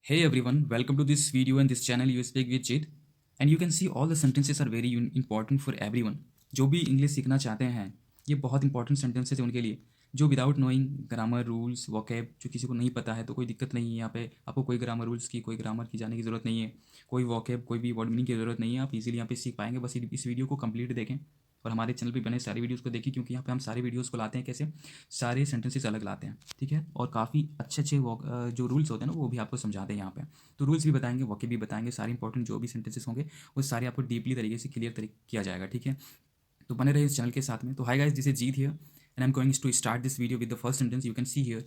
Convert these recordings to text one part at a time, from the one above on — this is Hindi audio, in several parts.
Hey everyone, welcome to this video and this channel You Speak with Jit. And you can see all the sentences are very important for everyone. जो भी इंग्लिश सीखना चाहते हैं ये बहुत इंपॉर्टेंट सेंटेंसेस है उनके लिए जो without knowing grammar rules vocab जो किसी को नहीं पता है तो कोई दिक्कत नहीं है यहाँ पे आपको कोई ग्रामर रूल्स की कोई ग्रामर की जाने की ज़रूरत नहीं है कोई वोकैब कोई भी वर्ड मीनिंग की ज़रूरत नहीं है आप इजीली यहाँ पे सीख पाएंगे बस इस वीडियो को कंप्लीट देखें और हमारे चैनल पे बने सारी वीडियोस को देखिए क्योंकि यहाँ पे हम सारे वीडियोस को लाते हैं कैसे सारे सेंटेंसेस अलग लाते हैं ठीक है और काफ़ी अच्छे अच्छे जो रूल्स होते हैं ना वो भी आपको समझाते हैं यहाँ पे तो रूल्स भी बताएंगे वोके भी बताएंगे सारे इंपॉर्टेंट जो भी सेंटेंसेस होंगे वो सारे आपको डीपली तरीके से क्लियर तरीके किया जाएगा ठीक है तो बने रहे इस चैनल के साथ में तो hi guys this is Jeet here and I am going to start this video with the first sentence you can see here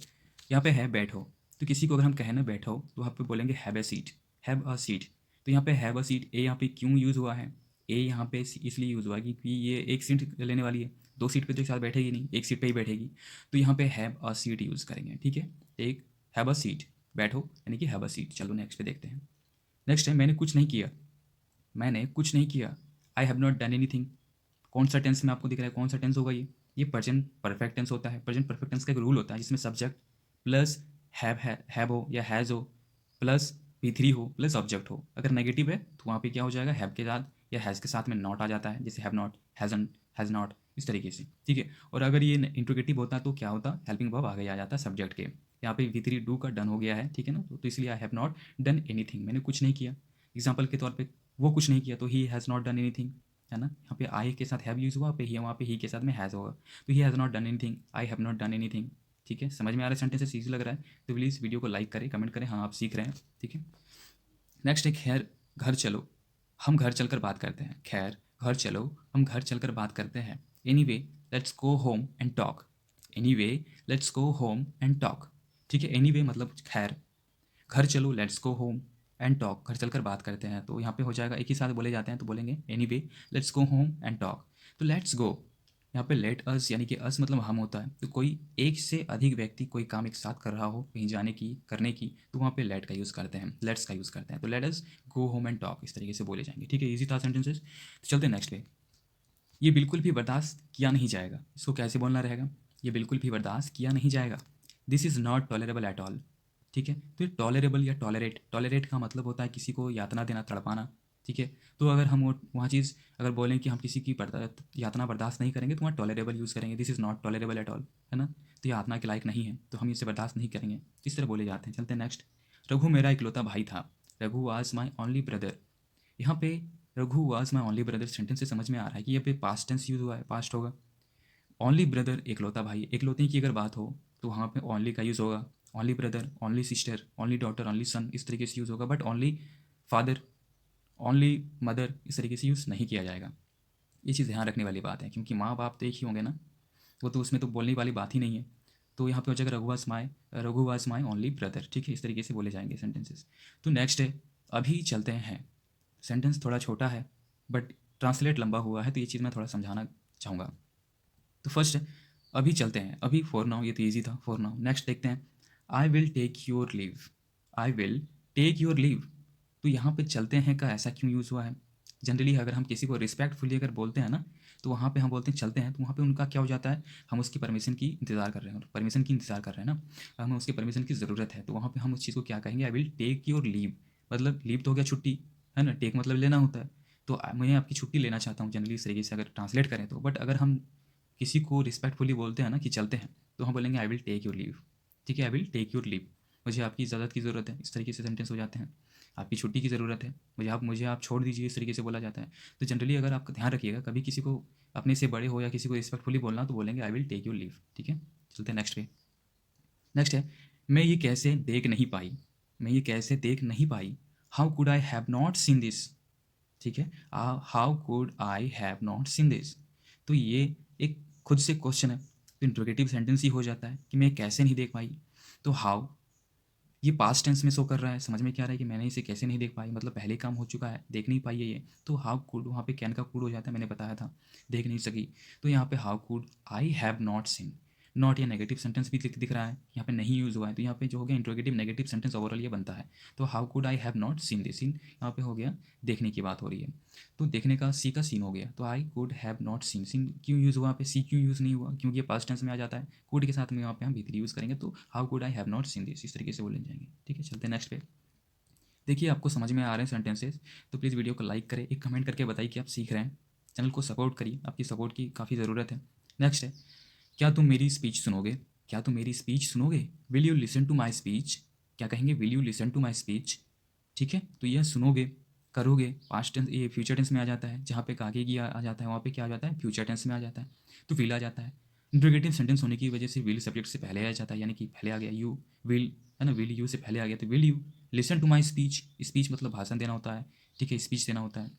यहाँ पे है बैठो तो किसी को अगर हम कहें ना बैठो तो वहाँ पे बोलेंगे have a seat have a seat तो यहाँ पे हैव अ सीट ए यहाँ पे क्यों यूज़ हुआ है ए यहाँ पे इसलिए यूज़ हुआ है क्योंकि ये एक सीट लेने वाली है दो सीट पे तो एक साथ बैठेगी नहीं एक सीट पे ही बैठेगी तो यहाँ पे हैव अ सीट यूज़ करेंगे ठीक है एक हैव अ सीट बैठो यानी कि हैव अ सीट चलो नेक्स्ट पे देखते हैं नेक्स्ट है मैंने कुछ नहीं किया मैंने कुछ नहीं किया आई हैव नॉट डन एनीथिंग कौन सा टेंस में आपको दिख रहा है कौन सा टेंस होगा ये प्रेजेंट परफेक्ट टेंस होता है प्रेजेंट परफेक्ट टेंस का एक रूल होता है जिसमें सब्जेक्ट प्लस हैव हो या हैज़ हो प्लस P3 हो प्लस ऑब्जेक्ट हो अगर नेगेटिव है तो वहाँ पे क्या हो जाएगा हैव के साथ या हैज़ के साथ में नॉट आ जाता है जैसे हैव नॉट हैज़ नॉट इस तरीके से ठीक है और अगर ये इंट्रोगेटिव होता तो क्या होता हेल्पिंग वर्ब आगे आ जाता है सब्जेक्ट के यहाँ पे V3 डू का डन हो गया है ठीक है ना तो इसलिए आई हैव नॉट डन एनीथिंग मैंने कुछ नहीं किया एग्जाम्पल के तौर पर वो कुछ नहीं किया तो he has not done anything है ना यहाँ पे आई के साथ हैव यूज़ हुआ पे ही वहाँ पे ही के साथ में हैज़ होगा तो he has not done anything I have not done anything ठीक है समझ में आ रहा है सेंटेंस ईजी लग रहा है तो प्लीज़ वीडियो को लाइक करें कमेंट करें हाँ आप सीख रहे हैं ठीक है नेक्स्ट है खैर घर चलो हम घर चलकर बात करते हैं खैर घर चलो हम घर चलकर बात करते हैं any way let's go home and talk any way let's go home and talk ठीक है एनी वे मतलब खैर घर चलो let's go home and talk घर चलकर बात करते हैं तो यहाँ पे हो जाएगा एक ही साथ बोले जाते हैं तो बोलेंगे any way let's go home and talk तो लेट्स गो यहाँ पे लेट अस यानी कि अस मतलब हम होता है तो कोई एक से अधिक व्यक्ति कोई काम एक साथ कर रहा हो कहीं जाने की करने की तो वहाँ पे लेट का यूज़ करते हैं लेट्स का यूज़ करते हैं तो let us go home and talk इस तरीके से बोले जाएंगे ठीक है ईजी था सेंटेंसेस तो चलते हैं नेक्स्ट पे ये बिल्कुल भी बर्दाश्त किया नहीं जाएगा इसको कैसे बोलना रहेगा ये बिल्कुल भी बर्दाश्त किया नहीं जाएगा this is not tolerable at all ठीक है तो ये टॉलरेबल या टॉलरेट का मतलब होता है किसी को यातना देना तड़पाना ठीक है तो अगर हम वहाँ चीज़ अगर बोलें कि हम किसी की यातना बर्दाश्त नहीं करेंगे तो वहाँ टॉलरेबल यूज़ करेंगे this is not tolerable at all है ना तो ये यातना के लायक नहीं है तो हम इसे बर्दाश्त नहीं करेंगे इस तरह बोले जाते हैं चलते हैं नेक्स्ट रघु मेरा इकलौता भाई था Raghu was my only brother यहाँ पे Raghu was my only brother sentence से समझ में आ रहा है कि यहाँ पे पास्ट टेंस यूज़ हुआ है पास्ट होगा ओनली ब्रदर एकलौता भाई एकलौते की अगर बात हो तो वहाँ पे ओनली का यूज़ होगा only brother only sister only daughter only son इस तरीके से यूज़ होगा but only father only mother इस तरीके से यूज़ नहीं किया जाएगा ये चीज़ ध्यान रखने वाली बात है क्योंकि माँ बाप तो एक ही होंगे ना वो तो उसमें तो बोलने वाली बात ही नहीं है तो यहाँ पे हो जाएगा Raghu was my only brother ठीक है इस तरीके से बोले जाएंगे सेंटेंसेस तो नेक्स्ट है अभी चलते हैं सेंटेंस थोड़ा छोटा है बट ट्रांसलेट लंबा हुआ है तो ये चीज़ मैं थोड़ा समझाना चाहूँगा तो फर्स्ट अभी चलते हैं अभी फॉर नाउ ये तो ईजी था फॉर नाउ नेक्स्ट देखते हैं I will take your leave I will take your leave तो यहाँ पे चलते हैं का ऐसा क्यों यूज़ हुआ है जनरली अगर हम किसी को रिस्पेक्टफुली अगर बोलते हैं ना तो वहाँ पे हम बोलते हैं चलते हैं तो वहाँ पे उनका क्या हो जाता है हम उसकी परमिशन की इंतज़ार कर रहे हैं परमिशन की इंतज़ार कर रहे हैं ना हमें उसकी परमिशन की ज़रूरत है तो वहाँ पे हम उस चीज़ को क्या कहेंगे I will take your leave मतलब लीव तो हो गया छुट्टी है ना टेक मतलब लेना होता है तो मैं आपकी छुट्टी लेना चाहता हूँ जनरली इस तरीके से अगर ट्रांसलेट करें तो बट अगर हम किसी को रिस्पेक्टफुली बोलते हैं ना कि चलते हैं तो हम बोलेंगे I will take your leave ठीक है I will take your leave मुझे आपकी इजाज़त की ज़रूरत है इस तरीके से सेंटेंस हो जाते हैं आपकी छुट्टी की ज़रूरत है मुझे आप छोड़ दीजिए इस तरीके से बोला जाता है तो जनरली अगर आप ध्यान रखिएगा कभी किसी को अपने से बड़े हो या किसी को रिस्पेक्टफुली बोलना तो बोलेंगे I will take your leave ठीक है चलते हैं नेक्स्ट पे नेक्स्ट है मैं ये कैसे देख नहीं पाई मैं ये कैसे देख नहीं पाई how could I have not seen this ठीक है how could I have not seen this तो ये एक खुद से क्वेश्चन है तो इंट्रोगेटिव सेंटेंस ही हो जाता है कि मैं कैसे नहीं देख पाई तो हाउ ये पास्ट टेंस में शो कर रहा है समझ में क्या आ रहा है कि मैंने इसे कैसे नहीं देख पाई मतलब पहले काम हो चुका है देख नहीं पाई है ये तो हाउ कुड वहाँ पे कैन का कुड हो जाता है मैंने बताया था देख नहीं सकी तो यहाँ पे how could I have not scene not या नेगेटिव सेंटेंस भी दिख रहा है यहाँ पे नहीं यूज़ हुआ है तो यहाँ पे जो हो गया इंट्रोगेटिव नेगेटिव सेंटेंस ओवरऑल ये बनता है तो how could I have not seen this scene यहाँ पे हो गया देखने की बात हो रही है तो देखने का सी का सीन हो गया तो I could have not seen scene क्यों यूज़ हुआ पे सी क्यों यूज़ नहीं हुआ क्योंकि ये पास्ट टेंस में आ जाता है कुड के साथ में यहाँ पे हम भीतरी यूज़ करेंगे तो how could I have not seen this इस तरीके से बोले जाएंगे ठीक है चलते हैं नेक्स्ट पे देखिए आपको समझ में आ रहे हैं सेंटेंसेस, तो प्लीज़ वीडियो को लाइक करें, एक कमेंट करके बताइए कि आप सीख रहे हैं। चैनल को सपोर्ट करिए, आपकी सपोर्ट की काफ़ी ज़रूरत है। नेक्स्ट है, क्या तुम मेरी स्पीच सुनोगे? क्या तुम मेरी स्पीच सुनोगे? Will you listen to my speech? क्या कहेंगे? Will you listen to my speech? ठीक है, तो यह सुनोगे, करोगे, पास्ट टेंस, ये फ्यूचर टेंस में आ जाता है। जहाँ पे आगे की आ जाता है वहाँ पे क्या आ जाता है? फ्यूचर टेंस में आ जाता है। तो विल आ जाता है। इंट्रोगेटिव सेंटेंस होने की वजह से विल सब्जेक्ट से पहले आ जाता है, यानी कि पहले आ गया यू विल, है ना, विल यू से पहले आ गया, तो will you listen to my speech? Speech मतलब भाषण देना होता है, ठीक है, स्पीच देना होता है।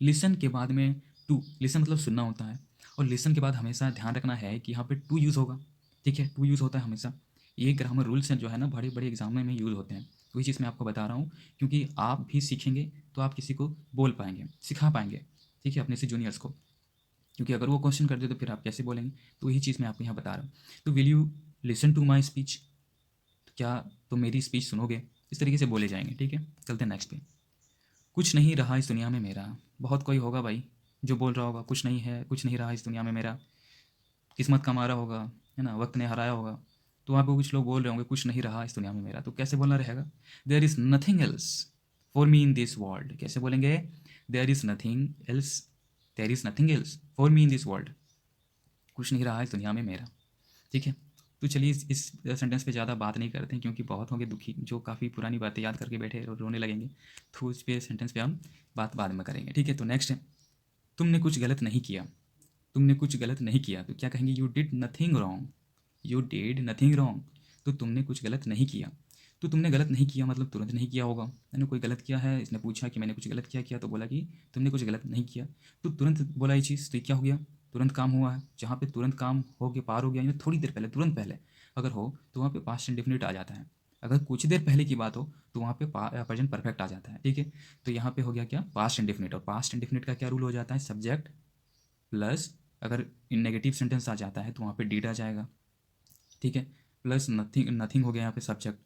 लिसन के बाद में टू, लिसन मतलब सुनना होता है, और लिसन के बाद हमेशा ध्यान रखना है कि यहाँ पे टू यूज़ होगा, ठीक है, टू यूज़ होता है हमेशा। ये ग्रामर रूल्स हैं जो है ना, बड़े बड़े एग्जाम में यूज़ होते हैं। वही चीज़ मैं आपको बता रहा हूँ, क्योंकि आप भी सीखेंगे तो आप किसी को बोल पाएंगे, सिखा पाएंगे, ठीक है, अपने से जूनियर्स को। क्योंकि अगर वो क्वेश्चन कर दे तो फिर आप कैसे बोलेंगे? तो वही चीज़ मैं आपको यहाँ बता रहा हूँ। तो will you listen to my speech? क्या तुम मेरी स्पीच सुनोगे? इस तरीके से बोले जाएंगे, ठीक है। चलते हैं नेक्स्ट पे। कुछ नहीं रहा इस दुनिया में मेरा। बहुत कोई होगा भाई जो बोल रहा होगा कुछ नहीं है, कुछ नहीं रहा इस दुनिया में मेरा, किस्मत का मारा होगा, है ना, वक्त ने हराया होगा। तो वहाँ पे कुछ लोग बोल रहे होंगे कुछ नहीं रहा इस दुनिया में मेरा, तो कैसे बोलना रहेगा? There is nothing else for me in this world. कैसे बोलेंगे? There is nothing else, there is nothing else for me in this world. कुछ नहीं रहा इस दुनिया में मेरा, ठीक है। तो चलिए इस सेंटेंस पे ज़्यादा बात नहीं करते हैं, क्योंकि बहुत होंगे दुखी जो काफ़ी पुरानी बातें याद करके बैठे और रोने लगेंगे। तो उस पे सेंटेंस पे हम बात बाद में करेंगे, ठीक है। तो नेक्स्ट है, तुमने कुछ गलत नहीं किया। तुमने कुछ गलत नहीं किया, तो क्या कहेंगे? You did nothing wrong. You did nothing wrong, तो तुमने कुछ गलत नहीं किया। तो तुमने गलत नहीं किया मतलब तुरंत नहीं किया होगा, मैंने कोई गलत किया है, इसने पूछा कि मैंने कुछ गलत किया तो बोला कि तुमने कुछ गलत नहीं किया, तो तुरंत बोला ये चीज़, तो ये क्या हो गया? तुरंत काम हुआ है। जहाँ पे तुरंत काम हो के पार हो गया, यानी थोड़ी देर पहले, तुरंत पहले अगर हो तो वहाँ पे पास्ट इंडेफिनिट आ जाता है। अगर कुछ देर पहले की बात हो तो वहाँ पे प्रेजेंट परफेक्ट आ जाता है, ठीक है। तो यहाँ पे हो गया क्या? Past indefinite. और पास्ट इंडेफिनिट का क्या रूल हो जाता है? सब्जेक्ट प्लस, अगर इन नेगेटिव सेंटेंस आ जाता है तो वहाँ पे डीड आ जाएगा, ठीक है, प्लस नथिंग, नथिंग हो गया यहाँ पे सब्जेक्ट,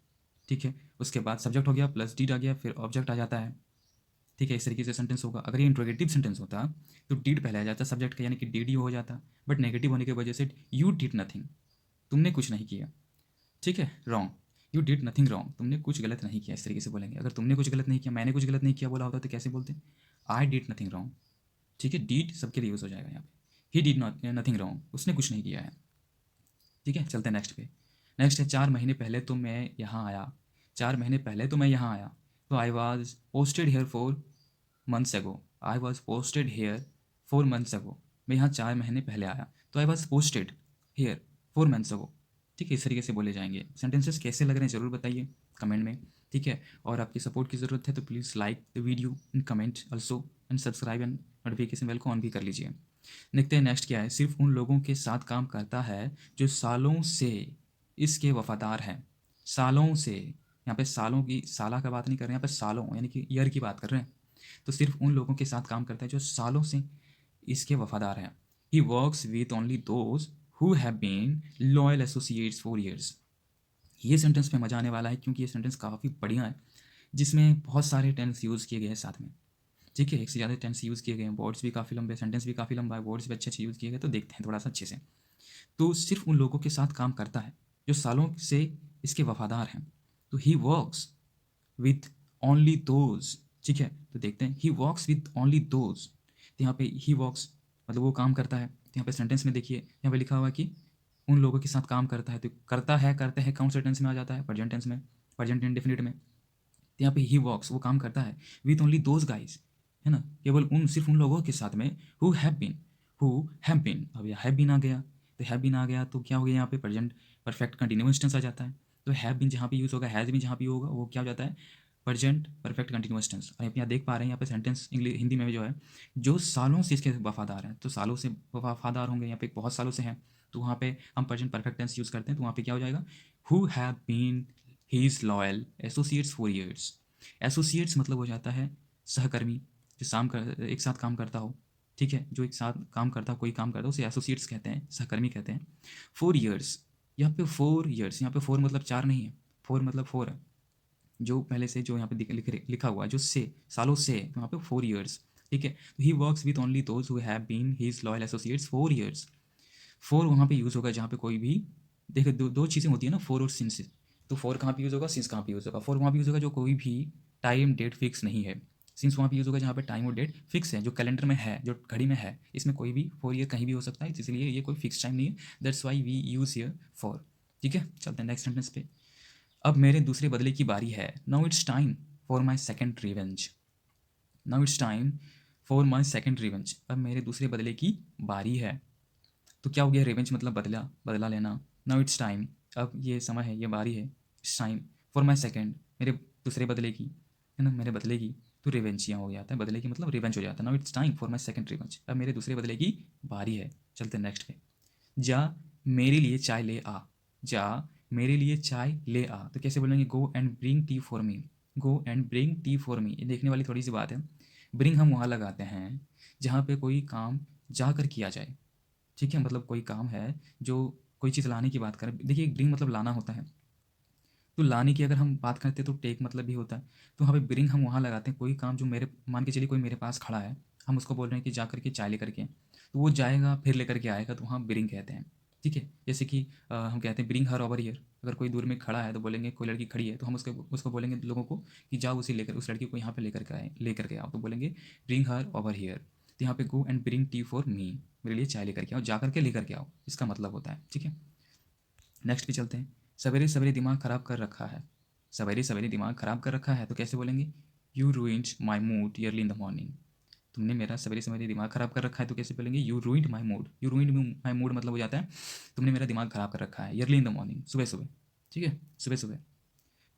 ठीक है। उसके बाद सब्जेक्ट हो गया प्लस डीड आ गया, फिर ऑब्जेक्ट आ जाता है, ठीक है। इस तरीके से सेंटेंस होगा। अगर ये इंट्रोगेटिव सेंटेंस होता तो डीड पहले आ जाता सब्जेक्ट का, यानी कि डीड ही हो जाता। बट नेगेटिव होने की वजह से यू डिड नथिंग, तुमने कुछ नहीं किया, ठीक है, wrong. You did nothing wrong, तुमने कुछ गलत नहीं किया, इस तरीके से बोलेंगे। अगर तुमने कुछ गलत नहीं किया, मैंने कुछ गलत नहीं किया बोला होता तो कैसे बोलते? आई डिड नथिंग रॉन्ग, ठीक है। डीड सबके लिए यूज़ हो जाएगा यहाँ पे। He did not nothing wrong, उसने कुछ नहीं किया है, ठीक है। चलते हैं नेक्स्ट पे। नेक्स्ट है, 4 महीने पहले तो मैं यहाँ आया। 4 महीने पहले तो मैं यहाँ आया, तो I was posted here 4 months ago। I was posted here 4 months ago, मैं यहाँ 4 महीने पहले आया, तो I was posted here 4 months ago, ठीक है। इस तरीके से बोले जाएंगे। सेंटेंसेस कैसे लग रहे हैं ज़रूर बताइए कमेंट में, ठीक है। और आपकी सपोर्ट की ज़रूरत है तो please like the video and comment also and subscribe and notification bell को ऑन भी कर लीजिए। देखते हैं नेक्स्ट क्या है। सिर्फ उन लोगों के साथ काम करता है जो सालों से इसके वफादार हैं। सालों से, यहाँ पे सालों की, साला का बात नहीं कर रहे हैं, यहाँ पे सालों यानी कि ईयर की बात कर रहे हैं। तो सिर्फ उन लोगों के साथ काम करता है जो सालों से इसके वफादार हैं। He works with only those who have been loyal associates for years. ये सेंटेंस पे मजा आने वाला है, क्योंकि ये सेंटेंस काफ़ी बढ़िया है, जिसमें बहुत सारे टेंस यूज़ किए गए हैं साथ में, ठीक है। एक से ज़्यादा टेंस यूज़ किए गए हैं, वर्ड्स भी काफ़ी लंबे, सेंटेंस भी काफ़ी लंबा है, वर्ड्स भी अच्छे अच्छे यूज़ किए गए, तो देखते हैं थोड़ा सा अच्छे से। तो सिर्फ उन लोगों के साथ काम करता है जो सालों से इसके वफादार हैं। तो he works with only those, ठीक है। तो देखते हैं, he works with only those, तो यहाँ पे ही वर्क्स मतलब वो काम करता है। तो यहाँ पे सेंटेंस में देखिए, यहाँ पे लिखा हुआ है कि उन लोगों के साथ काम करता है, तो करता है, करते हैं कौन से टेंस में आ जाता है? प्रेजेंट टेंस में, प्रेजेंट इंडेफिनिट में। तो यहाँ पे ही वर्क्स, वो काम करता है विथ ओनली दोज गाइज, है ना, केवल उन, सिर्फ उन लोगों के साथ में, who have been, who have been. अब यह हैव बीन आ गया, तो हैव बीन आ गया तो क्या हो गया? यहाँ पे प्रेजेंट परफेक्ट कंटिन्यूअस टेंस आ जाता है। तो हैव बीन जहाँ पे यूज़ होगा, हैज़ बीन जहाँ पे होगा, वो क्या हो जाता है? Present perfect continuous tense. और यहाँ देख पा रहे हैं, यहाँ पे सेंटेंस इंग्लिश हिंदी में भी जो है, जो सालों से इसके वफादार हैं, तो सालों से वफादार होंगे, यहाँ पे बहुत सालों से हैं, तो वहाँ पे हम प्रेजेंट परफेक्ट टेंस यूज़ करते हैं, तो वहाँ पे क्या हो जाएगा? Who have been his loyal associates for years. Associates मतलब हो जाता है सहकर्मी, जो एक साथ काम करता हो, ठीक है, जो एक साथ काम करता हो, कोई काम करता हो, उसे एसोसिएट्स कहते हैं, सहकर्मी कहते हैं। 4 years, यहाँ पे 4 years, यहाँ पे 4 मतलब 4 नहीं है, 4 मतलब 4 है, जो पहले से जो यहाँ पे लिखा हुआ है, जो से, सालों से, तो यहाँ पे 4 years, ठीक है। तो he works with only those who have been his loyal associates 4 years। 4 वहाँ पे यूज़ होगा जहाँ पे कोई भी, देखो दो चीज़ें होती है ना, 4 और सिंस। तो 4 कहाँ पे यूज़ होगा, सिंस कहाँ पे यूज़ होगा? 4 वहाँ पे यूज़ होगा जो कोई भी टाइम डेट फिक्स नहीं है। सिंस वहाँ पे यूज़ होगा जहाँ पे टाइम और डेट फिक्स है, जो कैलेंडर में है, जो घड़ी में है। इसमें कोई भी 4 ईयर कहीं भी हो सकता है, इसलिए ये कोई फिक्स टाइम नहीं है। That's why we use here for. ठीक है, चलते हैं नेक्स्ट सेंटेंस पे। अब मेरे दूसरे बदले की बारी है। Now it's time for my second revenge. Now it's time for my second revenge. अब मेरे दूसरे बदले की बारी है। तो क्या हो गया, रिवेंज मतलब बदला, बदला लेना। नाउ इट्स टाइम, अब ये समय है, ये बारी है। It's time for my second, मेरे दूसरे बदले की, है ना, मेरे बदले की। तो रिवेंज यहाँ हो जाता है, बदले की मतलब रिवेंज हो जाता है। Now it's time for my second revenge, अब मेरे दूसरे बदले की बारी है। चलते नेक्स्ट पे। जा मेरे लिए चाय ले आ। जा मेरे लिए चाय ले आ, तो कैसे बोलेंगे, go and bring T for me. Go and bring T for me, ये देखने वाली थोड़ी सी बात है। ब्रिंग हम वहाँ लगाते हैं जहाँ पे कोई काम जाकर किया जाए। ठीक है, मतलब कोई काम है, जो कोई चीज़ लाने की बात करें। देखिए ब्रिंग मतलब लाना होता है, तो लाने की अगर हम बात करते हैं तो टेक मतलब भी होता है। तो वहाँ पे ब्रिंग हम वहाँ लगाते हैं कोई काम जो मेरे, मान के चलिए कोई मेरे पास खड़ा है, हम उसको बोल रहे हैं कि जा करके चाय लेकर के, तो वो जाएगा फिर लेकर के आएगा, तो वहाँ ब्रिंग कहते हैं। ठीक है, जैसे कि हम कहते हैं ब्रिंग हर ओवर हियर। अगर कोई दूर में खड़ा है तो बोलेंगे, कोई लड़की खड़ी है तो हम उसको उसको बोलेंगे लोगों को कि जाओ उसे लेकर, उस लड़की को यहाँ पे लेकर के आओ, तो बोलेंगे ब्रिंग हर ओवर हियर। तो यहाँ पे go and bring T for me, मेरे लिए चाय लेकर के आओ, जा करके लेकर के आओ, इसका मतलब होता है। ठीक है, नेक्स्ट पे चलते हैं। सवेरे सवेरे दिमाग ख़राब कर रखा है। सवेरे सवेरे दिमाग ख़राब कर रखा है, तो कैसे बोलेंगे, you ruined my mood yearly in the morning. तुमने मेरा सवेरे सवेरे दिमाग ख़राब कर रखा है, तो कैसे बोलेंगे, you ruined my mood. You ruined my mood मतलब हो जाता है तुमने मेरा दिमाग ख़राब कर रखा है, ईयरली इन द मॉर्निंग, सुबह सुबह। ठीक है, सुबह सुबह।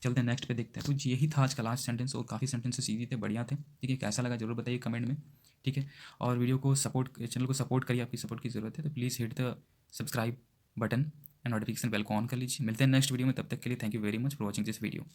चलते हैं नेक्स्ट पे, देखते हैं। तो यही था आज का लास्ट सेंटेंस, और काफ़ी सेंटेंसेस ईजी थे, बढ़िया थे। ठीक है, कैसा लगा जरूर बताइए कमेंट में। ठीक है, और वीडियो को सपोर्ट, चैनल को सपोर्ट करिए, आपकी सपोर्ट की ज़रूरत है, तो please hit the subscribe button and notification bell को ऑन कर लीजिए। मिलते हैं नेक्स्ट वीडियो में, तब तक के लिए thank you very much for watching this video.